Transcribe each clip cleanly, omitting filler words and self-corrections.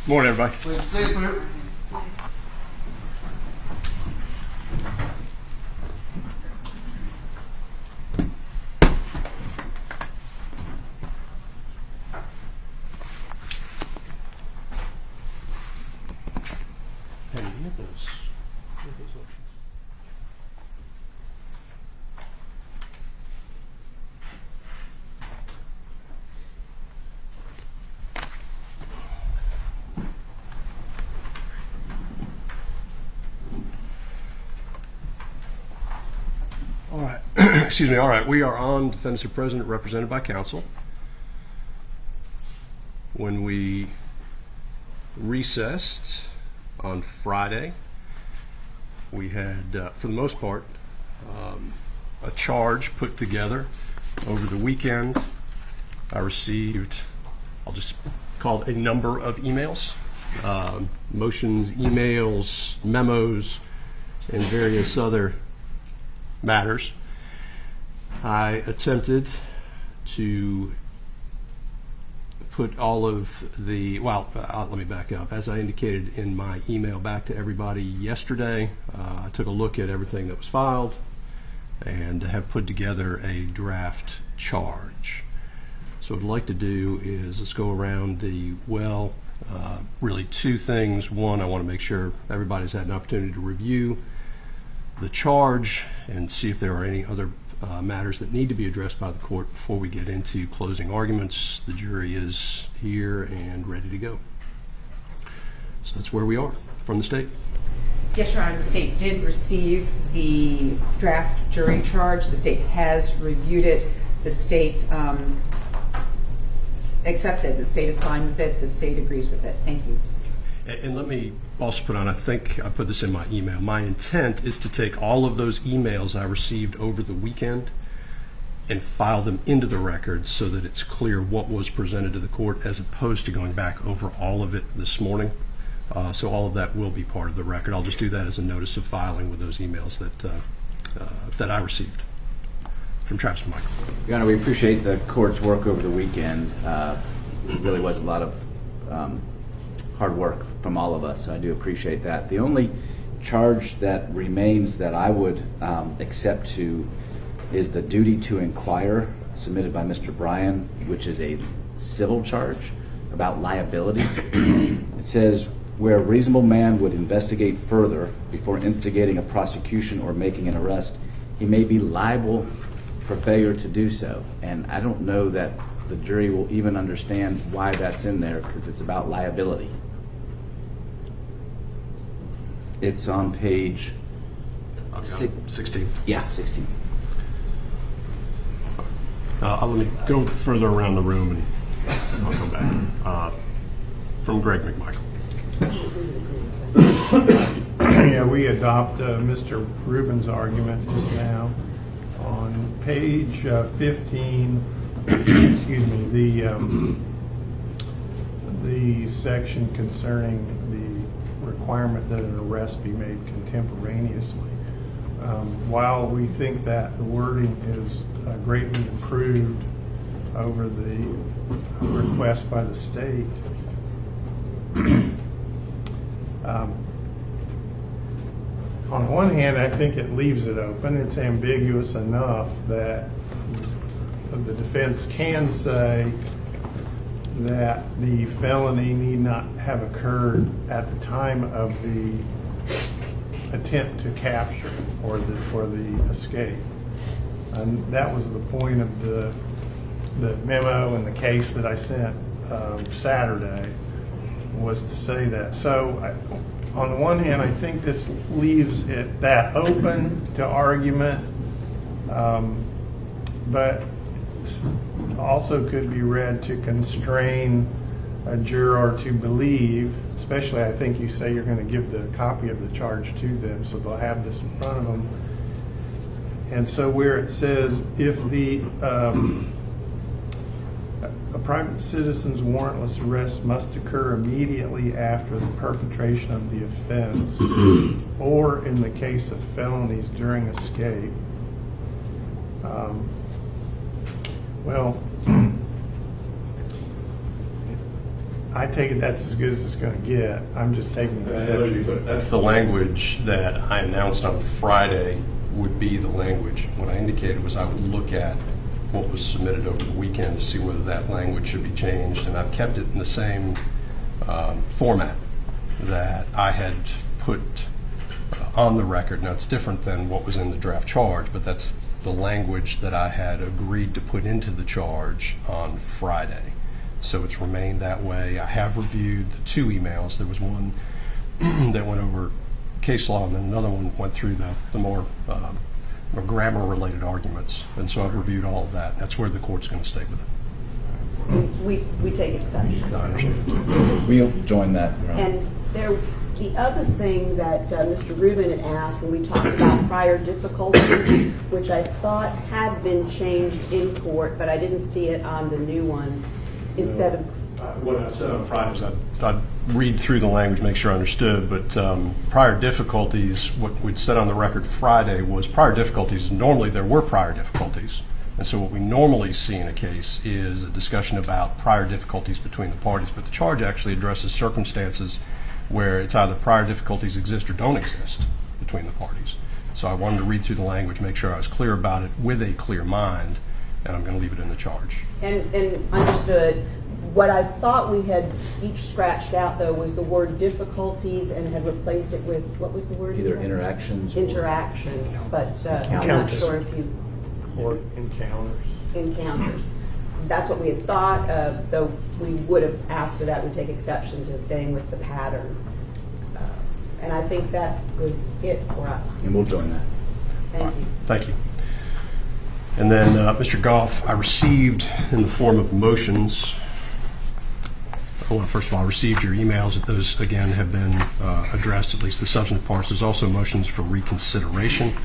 Morning, everybody. Please stay sir. Hey, you have those options. All right. Excuse me. All right. We are on defendants are present, represented by counsel. When we recessed on Friday, we had, for the most part, a charge put together over the weekend. I received, I'll just call it a number of emails, motions, emails, memos, and various other matters. I attempted to put all of the, let me back up. As I indicated in my email back to everybody yesterday, I took a look at everything that was filed and have put together a draft charge. So what I'd like to do is let's go around the, really two things. One, I want to make sure everybody's had an opportunity to review the charge and see if there are any other matters that need to be addressed by the court before we get into closing arguments. The jury is here and ready to go. So that's where we are from the state. Yes, Your Honor, the state did receive the draft jury charge. The state has reviewed it. The state accepts it. The state is fine with it. The state agrees with it. Thank you. And let me also put on, I think I put this in my email, my intent is to take all of those emails I received over the weekend and file them into the record so that it's clear what was presented to the court as opposed to going back over all of it this morning. So all of that will be part of the record. I'll just do that as a notice of filing with those emails that I received from Travis McMichael. Your Honor, we appreciate the court's work over the weekend. It really was a lot of hard work from all of us, so I do appreciate that. The only charge that remains that I would accept to is the duty to inquire submitted by Mr. Bryan, which is a civil charge about liability. It says, where a reasonable man would investigate further before instigating a prosecution or making an arrest, he may be liable for failure to do so. And I don't know that the jury will even understand why that's in there, because it's about liability. It's on page 16. Yeah, 16. Let me go further around the room and I'll come back. From Greg McMichael. Yeah, we adopt Mr. Rubin's argument just now. On page 15, excuse me, the section concerning the requirement that an arrest be made contemporaneously. While we think that the wording is greatly improved over the request by the state, on one hand, I think it leaves it open. It's ambiguous enough that the defense can say that the felony need not have occurred at the time of the attempt to capture or the escape. And that was the point of the memo and the case that I sent Saturday, was to say that. So on the one hand, I think this leaves it that open to argument, but also could be read to constrain a juror to believe, especially I think you say you're going to give the copy of the charge to them, so they'll have this in front of them. And so where it says, if a private citizen's warrantless arrest must occur immediately after the perpetration of the offense, or in the case of felonies during escape, Well, I take it that's as good as it's going to get. I'm just taking exception. That's the language that I announced on Friday would be the language. What I indicated was I would look at what was submitted over the weekend to see whether that language should be changed, and I've kept it in the same format that I had put on the record. Now, it's different than what was in the draft charge, but that's the language that I had agreed to put into the charge on Friday. So it's remained that way. I have reviewed the two emails. There was one that went over case law, and then another one went through the more grammar-related arguments. And so I've reviewed all of that. That's where the court's going to stay with it. We take exception. I understand. We'll join that. And the other thing that Mr. Rubin had asked when we talked about prior difficulties, which I thought had been changed in court, but I didn't see it on the new one, instead of... What I said on Friday was I'd read through the language, make sure I understood, but prior difficulties, what we'd said on the record Friday was prior difficulties, normally there were prior difficulties. And so what we normally see in a case is a discussion about prior difficulties between the parties, but the charge actually addresses circumstances where it's either prior difficulties exist or don't exist between the parties. So I wanted to read through the language, make sure I was clear about it with a clear mind, and I'm going to leave it in the charge. And understood. What I thought we had each scratched out, though, was the word difficulties and had replaced it with, what was the word? Either interactions. Interactions, but I'm not Encounters. sure if you... Or encounters. Encounters. That's what we had thought of, so we would have asked for that. We take exception to staying with the pattern. And I think that was it for us. And we'll join that. Thank you. Thank you. And then, Mr. Goff, I received in the form of motions, well, first of all, I received your emails. Those, again, have been addressed, at least the substantive parts. There's also motions for reconsideration.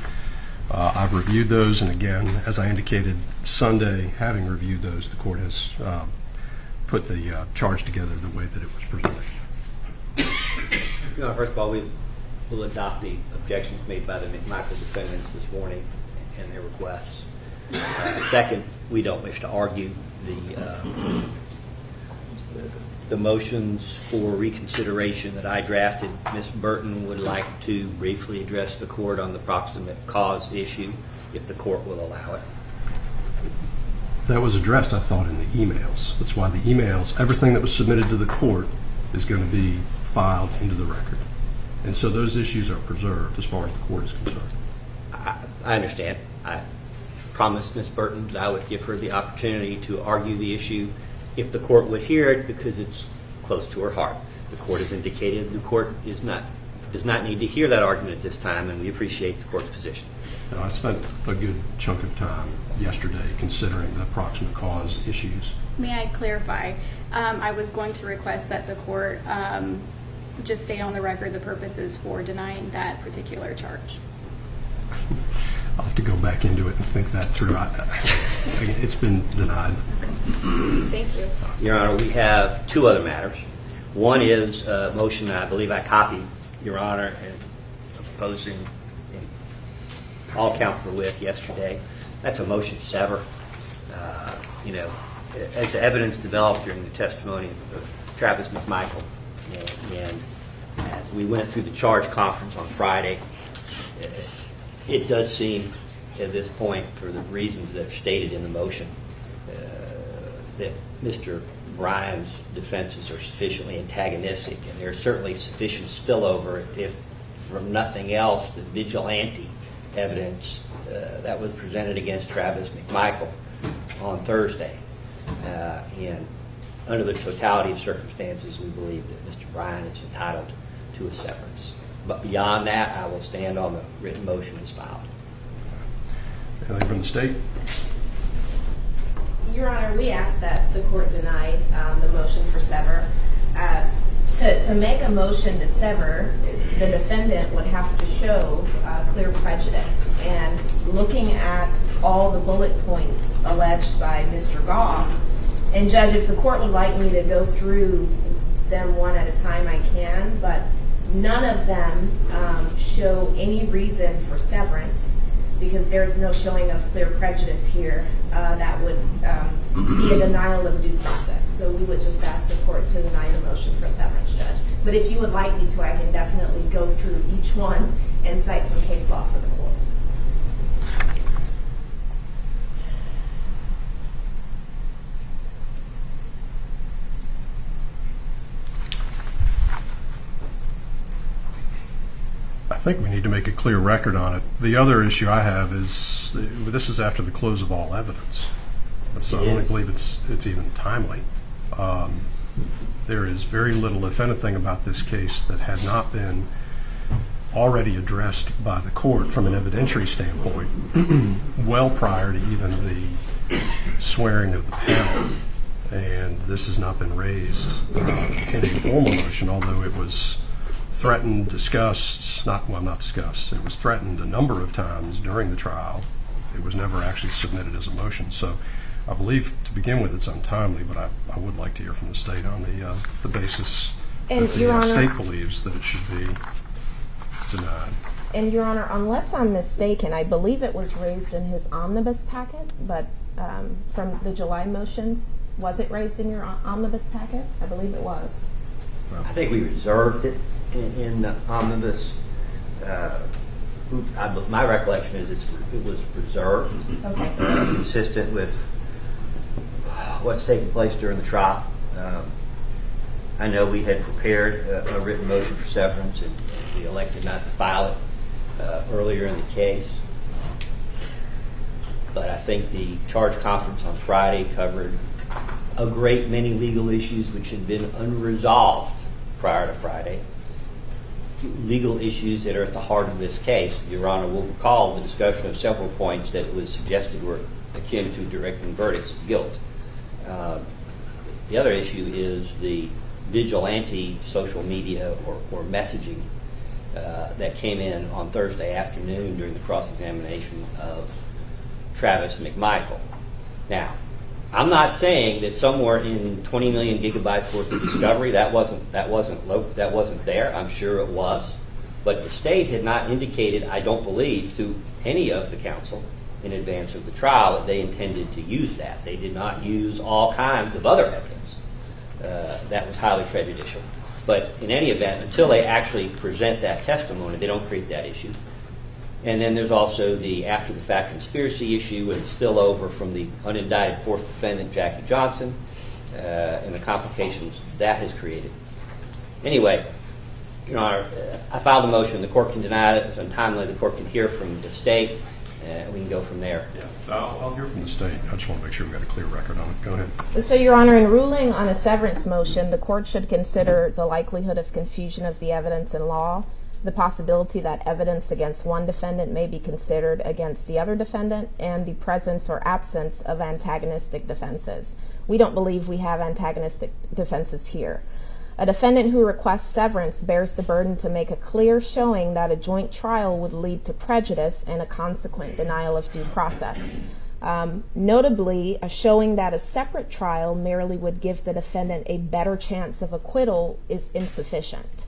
I've reviewed those, and again, as I indicated Sunday, having reviewed those, the court has put the charge together the way that it was presented. First of all, we will adopt the objections made by the McMichael defendants this morning and their requests. Second, we don't wish to argue the motions for reconsideration that I drafted. Ms. Burton would like to briefly address the court on the proximate cause issue, if the court will allow it. That was addressed, I thought, in the emails. That's why the emails, everything that was submitted to the court is going to be filed into the record. And so those issues are preserved as far as the court is concerned. I understand. I promised Ms. Burton that I would give her the opportunity to argue the issue if the court would hear it, because it's close to her heart. The court has indicated the court does not need to hear that argument at this time, and we appreciate the court's position. And I spent a good chunk of time yesterday considering the proximate cause issues. May I clarify? I was going to request that the court just state on the record the purposes for denying that particular charge. I'll have to go back into it and think that through. It's been denied. Thank you. Your Honor, we have two other matters. One is a motion that I believe I copied, Your Honor, and opposing all counsel with yesterday. That's a motion to sever. As evidence developed during the testimony of Travis McMichael, and as we went through the charge conference on Friday, it does seem at this point, for the reasons that are stated in the motion, that Mr. Bryan's defenses are sufficiently antagonistic, and there's certainly sufficient spillover, if from nothing else, the vigilante evidence that was presented against Travis McMichael on Thursday. And under the totality of circumstances, we believe that Mr. Bryan is entitled to a severance. But beyond that, I will stand on the written motion as filed. Anything from the state? Your Honor, we ask that the court deny the motion for sever. To make a motion to sever, the defendant would have to show clear prejudice. And looking at all the bullet points alleged by Mr. Goff, and Judge, if the court would like me to go through them one at a time, I can, but none of them show any reason for severance. because there's no showing of clear prejudice here that would be a denial of due process. So we would just ask the court to deny the motion for severance, Judge. But if you would like me to, I can definitely go through each one and cite some case law for the court. I think we need to make a clear record on it. The other issue I have is, this is after the close of all evidence. So I don't believe it's even timely. There is very little, if anything, about this case that had not been already addressed by the court from an evidentiary standpoint well prior to even the swearing of the panel. And this has not been raised in a formal motion, although it was threatened, discussed, not discussed. It was threatened a number of times during the trial. It was never actually submitted as a motion. So I believe, to begin with, it's untimely, but I would like to hear from the state on the basis And that Your the Honor, state believes that it should be denied. And Your Honor, unless I'm mistaken, I believe it was raised in his omnibus packet, but from the July motions, was it raised in your omnibus packet? I believe it was. I think we reserved it in the omnibus. My recollection is it was reserved, Okay. consistent with what's taking place during the trial. I know we had prepared a written motion for severance, and we elected not to file it earlier in the case. But I think the charge conference on Friday covered a great many legal issues which had been unresolved prior to Friday. Legal issues that are at the heart of this case. Your Honor will recall the discussion of several points that was suggested were akin to directing verdicts of guilt. The other issue is the vigilante social media or messaging that came in on Thursday afternoon during the cross-examination of Travis McMichael. Now, I'm not saying that somewhere in 20 million gigabytes worth of discovery that wasn't there. I'm sure it was, but the state had not indicated, I don't believe, to any of the counsel in advance of the trial that they intended to use that. They did not use all kinds of other evidence that was highly prejudicial. But in any event, until they actually present that testimony, they don't create that issue. And then there's also the after-the-fact conspiracy issue and spillover from the unindicted fourth defendant, Jackie Johnson, and the complications that has created. Anyway, Your Honor, I filed a motion. The court can deny it. It's untimely. The court can hear from the state, and we can go from there. Yeah, I'll hear from the state. I just want to make sure we've got a clear record on it. Go ahead. So, Your Honor, in ruling on a severance motion, the court should consider the likelihood of confusion of the evidence in law, the possibility that evidence against one defendant may be considered against the other defendant, and the presence or absence of antagonistic defenses. We don't believe we have antagonistic defenses here. A defendant who requests severance bears the burden to make a clear showing that a joint trial would lead to prejudice and a consequent denial of due process. Notably, a showing that a separate trial merely would give the defendant a better chance of acquittal is insufficient.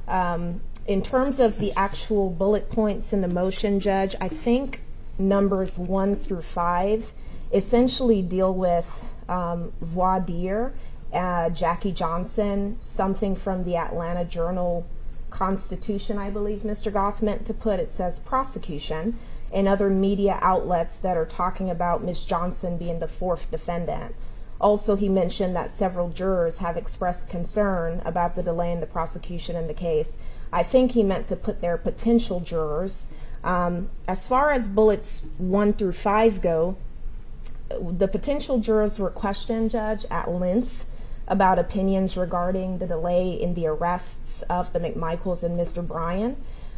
In terms of the actual bullet points in the motion, Judge, I think numbers 1 through 5 essentially deal with voir dire, Jackie Johnson, something from the Atlanta Journal-Constitution, I believe Mr. Goff meant to put. It says prosecution, and other media outlets that are talking about Ms. Johnson being the fourth defendant. Also, he mentioned that several jurors have expressed concern about the delay in the prosecution in the case. I think he meant to put their potential jurors. As far as bullets 1 through 5 go, the potential jurors were questioned, Judge, at length about opinions regarding the delay in the arrests of the McMichaels and Mr. Bryan.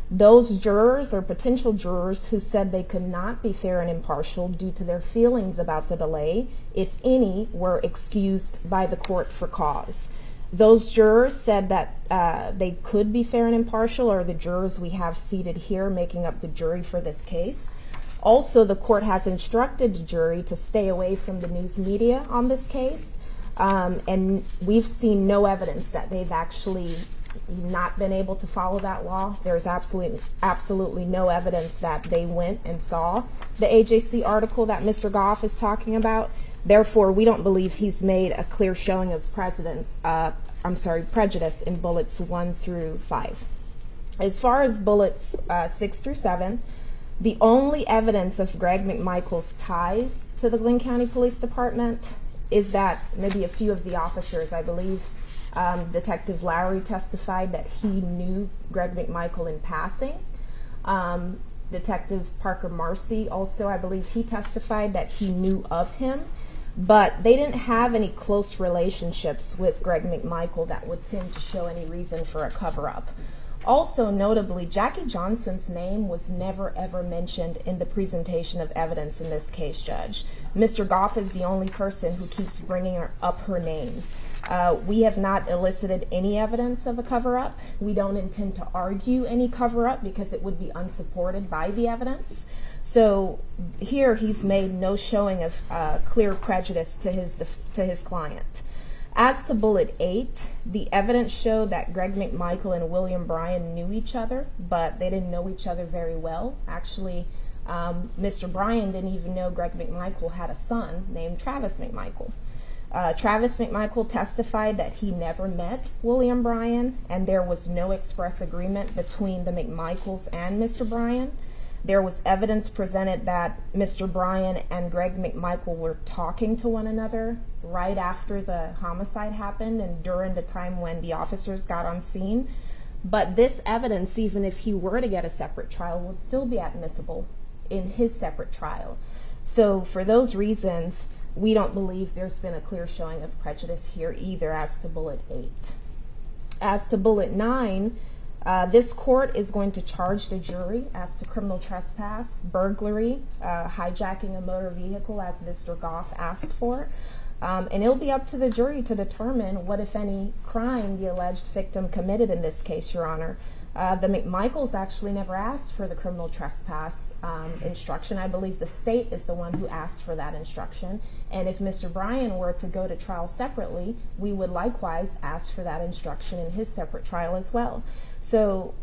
Those jurors or potential jurors who said they could not be fair and impartial due to their feelings about the delay, if any, were excused by the court for cause. Those jurors said that they could be fair and impartial, or the jurors we have seated here making up the jury for this case. Also, the court has instructed the jury to stay away from the news media on this case, and we've seen no evidence that they've actually not been able to follow that law. There's absolutely no evidence that they went and saw the AJC article that Mr. Goff is talking about. Therefore, we don't believe he's made a clear showing of prejudice in bullets 1 through 5. As far as bullets 6 through 7, the only evidence of Greg McMichael's ties to the Glynn County Police Department is that maybe a few of the officers, I believe Detective Lowry testified that he knew Greg McMichael in passing. Detective Parker Marcy also, I believe he testified that he knew of him, but they didn't have any close relationships with Greg McMichael that would tend to show any reason for a cover-up. Also, notably, Jackie Johnson's name was never ever mentioned in the presentation of evidence in this case, Judge. Mr. Goff is the only person who keeps bringing up her name. We have not elicited any evidence of a cover-up. We don't intend to argue any cover-up because it would be unsupported by the evidence. So here he's made no showing of clear prejudice to his client. As to bullet 8, the evidence showed that Greg McMichael and William Bryan knew each other, but they didn't know each other very well. Actually, Mr. Bryan didn't even know Greg McMichael had a son named Travis McMichael. Travis McMichael testified that he never met William Bryan, and there was no express agreement between the McMichaels and Mr. Bryan. There was evidence presented that Mr. Bryan and Greg McMichael were talking to one another right after the homicide happened and during the time when the officers got on scene. But this evidence, even if he were to get a separate trial, would still be admissible in his separate trial. So for those reasons, we don't believe there's been a clear showing of prejudice here either as to bullet 8. As to bullet 9, this court is going to charge the jury as to criminal trespass, burglary, hijacking a motor vehicle as Mr. Goff asked for. And it'll be up to the jury to determine what, if any, crime the alleged victim committed in this case, Your Honor. The McMichaels actually never asked for the criminal trespass instruction. I believe the state is the one who asked for that instruction. And if Mr. Bryan were to go to trial separately, we would likewise ask for that instruction in his separate trial as well. So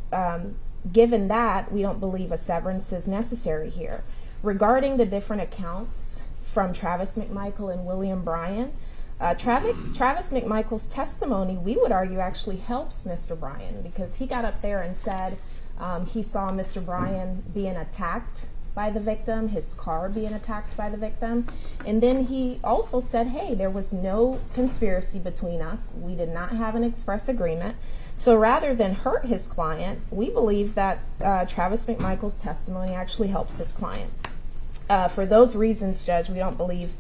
given that, we don't believe a severance is necessary here. Regarding the different accounts from Travis McMichael and William Bryan, Travis McMichael's testimony, we would argue, actually helps Mr. Bryan because he got up there and said he saw Mr. Bryan being attacked by the victim, his car being attacked by the victim, and then he also said, hey, there was no conspiracy between us. We did not have an express agreement. So rather than hurt his client, we believe that Travis McMichael's testimony actually helps his client. For those reasons, Judge, we don't believe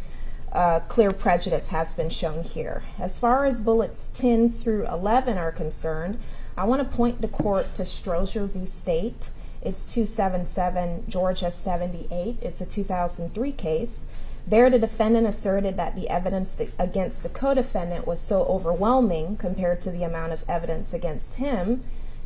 clear prejudice has been shown here. As far as bullets 10 through 11 are concerned, I want to point the court to Strozier v. State. It's 277 Georgia 78. It's a 2003 case. There, the defendant asserted that the evidence against the co-defendant was so overwhelming compared to the amount of evidence against him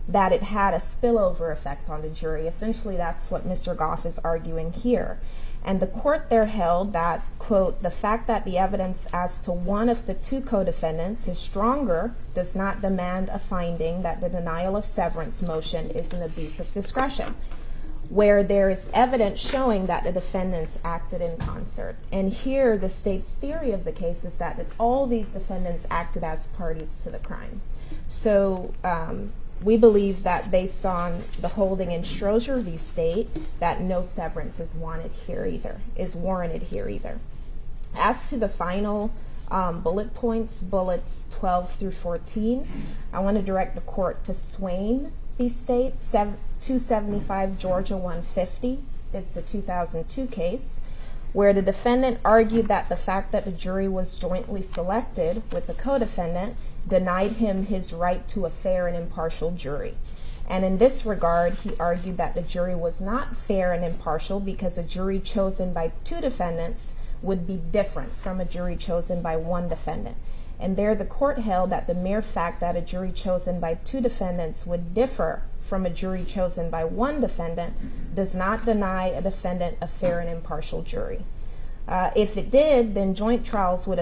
that it had a spillover effect on the jury. Essentially, that's what Mr. Goff is arguing here. And the court there held that, quote, the fact that the evidence as to one of the two co-defendants is stronger does not demand a finding that the denial of severance motion is an abuse of discretion, where there is evidence showing that the defendants acted in concert. And here, the state's theory of the case is that all these defendants acted as parties to the crime. So we believe that based on the holding in Strozier v. State, that no severance is warranted here either. As to the final bullet points, bullets 12 through 14, I want to direct the court to Swain v. State, 275 Georgia 150. It's a 2002 case where the defendant argued that the fact that the jury was jointly selected with the co-defendant denied him his right to a fair and impartial jury. And in this regard, he argued that the jury was not fair and impartial because a jury chosen by two defendants would be different from a jury chosen by one defendant. And there the court held that the mere fact that a jury chosen by two defendants would differ from a jury chosen by one defendant does not deny a defendant a fair and impartial jury. If it did, then joint trials would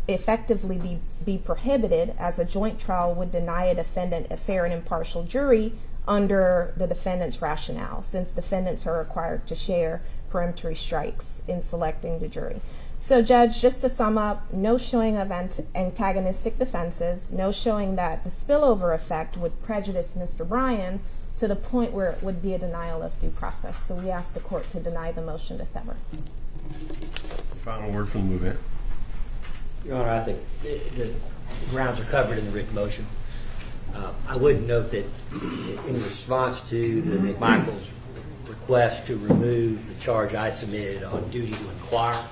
effectively be prohibited, as a joint trial would deny a defendant a fair and impartial jury under the defendant's rationale, since defendants are required to share peremptory strikes in selecting the jury. So, Judge, just to sum up, no showing of antagonistic defenses, no showing that the spillover effect would prejudice Mr. Bryan to the point where it would be a denial of due process. So we ask the court to deny the motion to sever. Final word from the movement. Your Honor, I think the grounds are covered in the written motion. I would note that in response to the McMichaels' request to remove the charge I submitted on duty to inquire,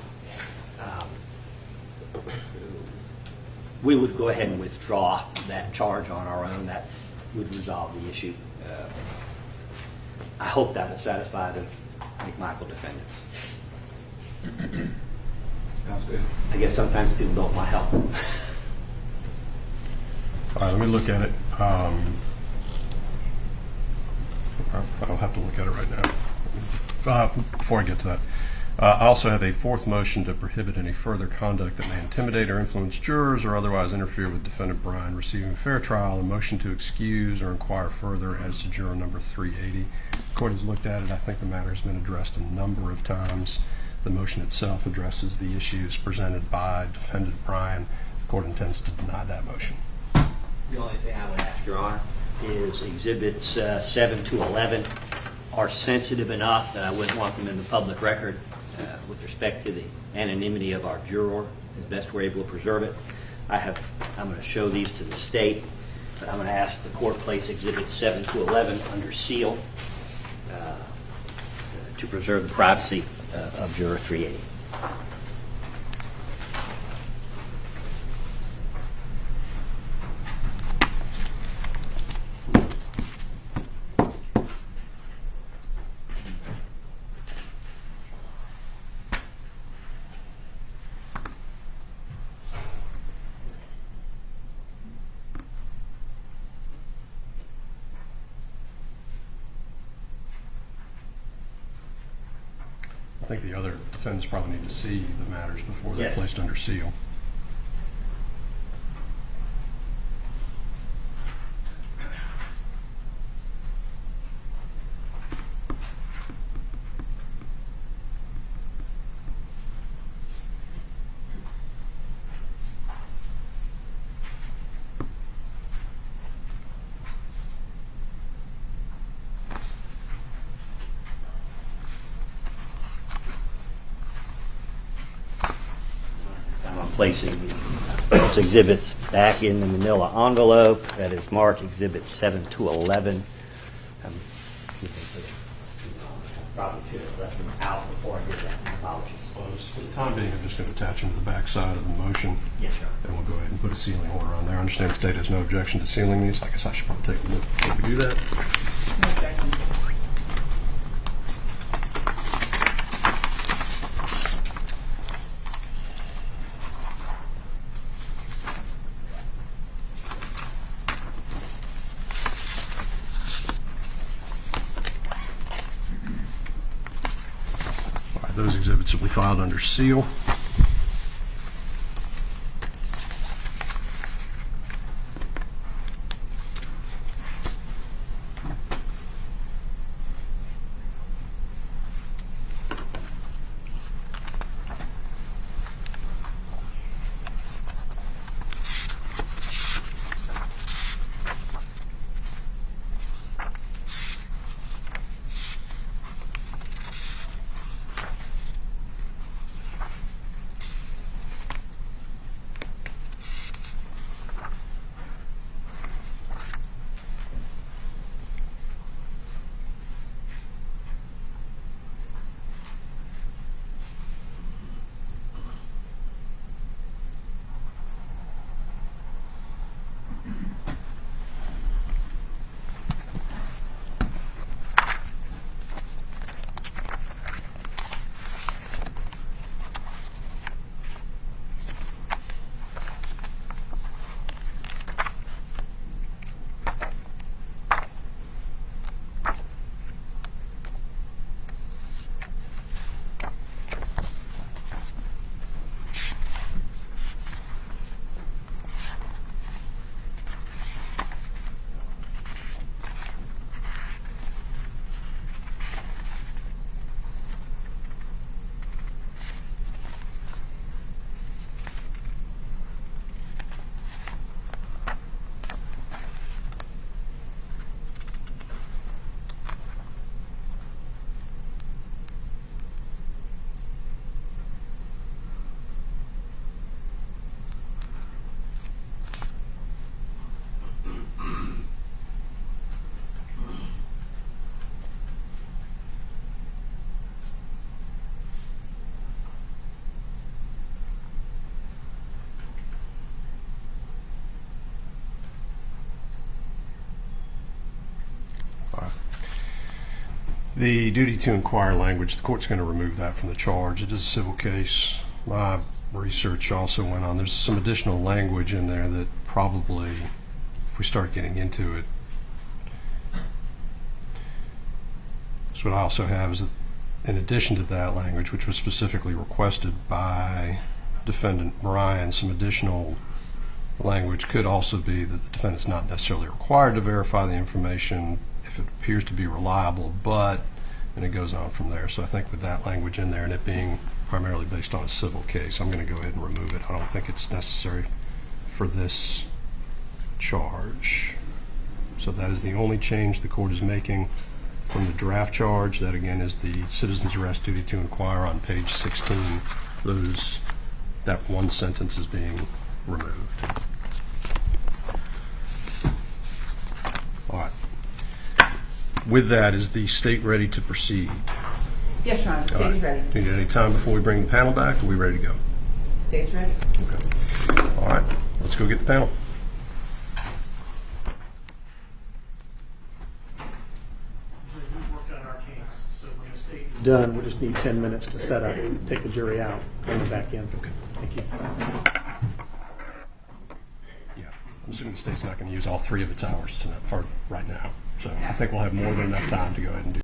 we would go ahead and withdraw that charge on our own. That would resolve the issue. I hope that will satisfy the McMichael defendants. Sounds good. I guess sometimes people don't want help. All right, let me look at it. I don't have to look at it right now. Before I get to that, I also have a fourth motion to prohibit any further conduct that may intimidate or influence jurors or otherwise interfere with defendant Bryan receiving a fair trial, a motion to excuse or inquire further as to juror number 380. The court has looked at it. I think the matter has been addressed a number of times. The motion itself addresses the issues presented by defendant Bryan. The court intends to deny that motion. The only thing I would ask, Your Honor, is Exhibits 7 to 11 are sensitive enough that I wouldn't want them in the public record with respect to the anonymity of our juror, as best we're able to preserve it. I'm going to show these to the state, but I'm going to ask the court place Exhibits 7 to 11 under seal to preserve the privacy of juror 380. I think the other defendants probably need to see the matters before they're Yes. placed under seal. I'm placing those exhibits back in the manila envelope that is marked Exhibit 7 to 11. Probably should have left them out before I did that. My apologies. For the time being, I'm just going to attach them to the back side of the motion. Yes, sir. And we'll go ahead and put a sealing order on there. I understand the state has no objection to sealing these. I guess I should probably take a look before we do that. No objection. All right, those exhibits will be filed under seal. The duty to inquire language, the court's going to remove that from the charge. It is a civil case. My research also went on. There's some additional language in there that probably, if we start getting into it. So what I also have is, that in addition to that language, which was specifically requested by defendant Bryan, some additional language could also be that the defendant's not necessarily required to verify the information if it appears to be reliable, but, and it goes on from there. So I think with that language in there and it being primarily based on a civil case, I'm going to go ahead and remove it. I don't think it's necessary for this charge. So that is the only change the court is making from the draft charge. That again is the citizen's arrest duty to inquire on page 16. That one sentence is being removed. All right. With that, is the state ready to proceed? Yes, Your Honor, the state is ready. Do you need any time before we bring the panel back? Are we ready to go? State's ready. Okay. All right. Let's go get the panel. Done. We just need 10 minutes to set up, take the jury out, bring it back in. Okay. Thank you. Yeah. I'm assuming the state's not going to use all 3 of its hours tonight, or right now. So I think we'll have more than enough time to go ahead and do